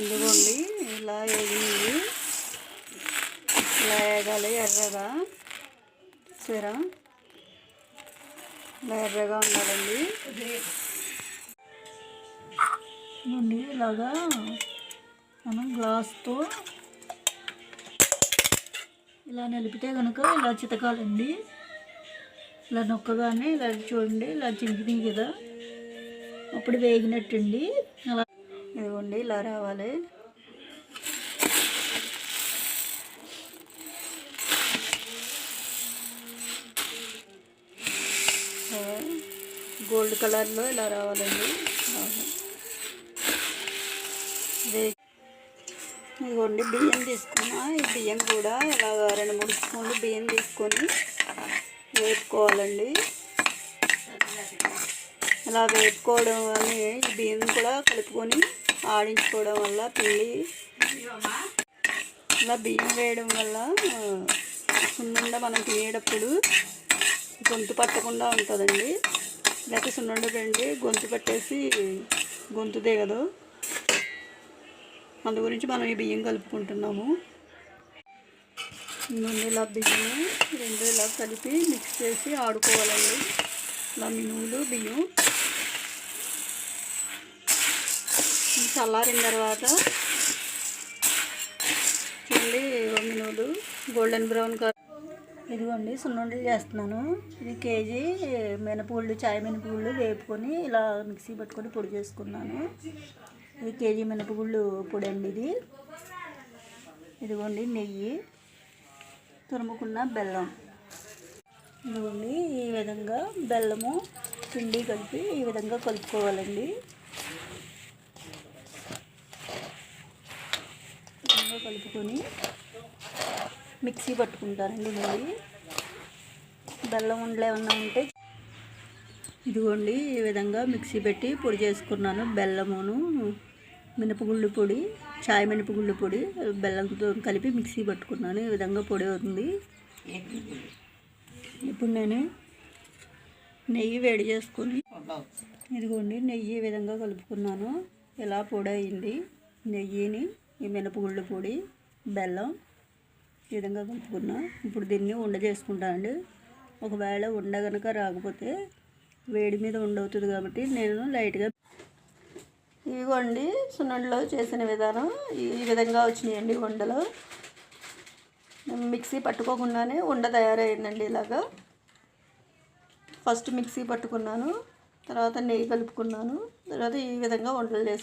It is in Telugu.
ఇదిగోండి ఇలా వేగింది. ఇలా వేగాలి ఎర్రగా. సరే ఇలా ఎర్రగా ఉండాలండి. ఇవ్వండి ఇలాగా మనం గ్లాస్తో ఇలా నిలిపితే కనుక ఇలా చితకాలండి. ఇలా నొక్కగానే ఇలా చూడండి, ఇలా చింకినాయి కదా, అప్పుడు వేగినట్టండి. అలా ఇదిగోండి ఇలా రావాలి. గోల్డ్ కలర్లో ఇలా రావాలండి. ఇదిగోండి బియ్యం తీసుకున్నా. ఈ బియ్యం కూడా ఇలా 2-3 స్పూన్లు బియ్యం తీసుకొని వేపుకోవాలండి. ఇలా వేపుకోవడం వల్ల ఈ బియ్యం కూడా కలుపుకొని ఆడించుకోవడం వల్ల పిండి ఇలా బియ్యం వేయడం వల్ల సున్నుండ మనం తినేటప్పుడు గొంతు పట్టకుండా ఉంటుందండి. లేకపోతే సున్నుండ పిండి గొంతు పట్టేసి గొంతు దిగదు. అందు గురించి మనం ఈ బియ్యం కలుపుకుంటున్నాము. ఇలా బియ్యం రెండు ఇలా కలిపి మిక్స్ చేసి ఆడుకోవాలండి. ఇలా మినుములు బియ్యం చల్లారిన తర్వాత చూడండి మినుములు గోల్డెన్ బ్రౌన్ కలర్. ఇదిగోండి సున్నుండలు చేస్తున్నాను. ఇది కేజీ మినపగుళ్ళు, చాయ్ మినపగుళ్ళు వేపుకొని ఇలా మిక్సీ పట్టుకొని పొడి చేసుకున్నాను. ఇది కేజీ మినపగుళ్ళు పొడి అండి ఇది. ఇదిగోండి నెయ్యి, తురుముకున్న బెల్లం. ఇదిగోండి ఈ విధంగా బెల్లము పిండి కలిపి ఈ విధంగా కలుపుకోవాలండి. కలుపుకొని మిక్సీ పట్టుకుంటారండి. మరి బెల్లం ఉండలు ఏమన్నా ఉంటే ఇదిగోండి ఈ విధంగా మిక్సీ పెట్టి పొడి చేసుకున్నాను. బెల్లమును మినపగుళ్ళు పొడి, చాయ్ మినపగుళ్ళు పొడి బెల్లంతో కలిపి మిక్సీ పట్టుకున్నాను. ఈ విధంగా పొడి అవుతుంది. ఇప్పుడు నేను నెయ్యి వేడి చేసుకొని ఇదిగోండి నెయ్యి ఈ విధంగా కలుపుకున్నాను. ఇలా పొడి అయింది. నెయ్యిని ఈ మినపగుళ్ళు పొడి, బెల్లం ఈ విధంగా కలుపుకున్నా. ఇప్పుడు దీన్ని ఉండ చేసుకుంటానండి. ఒకవేళ ఉండ కనుక రాకపోతే వేడి మీద ఉండవుతుంది కాబట్టి నేను లైట్గా ఇదిగోండి సున్నుండలో చేసిన విధానం ఈ విధంగా వచ్చినాయండి. ఉండలు మిక్సీ పట్టుకోకుండానే ఉండ తయారైందండి. ఇలాగా ఫస్ట్ మిక్సీ పట్టుకున్నాను, తర్వాత నెయ్యి కలుపుకున్నాను, తర్వాత ఈ విధంగా ఉండలు చేసుకున్నాను.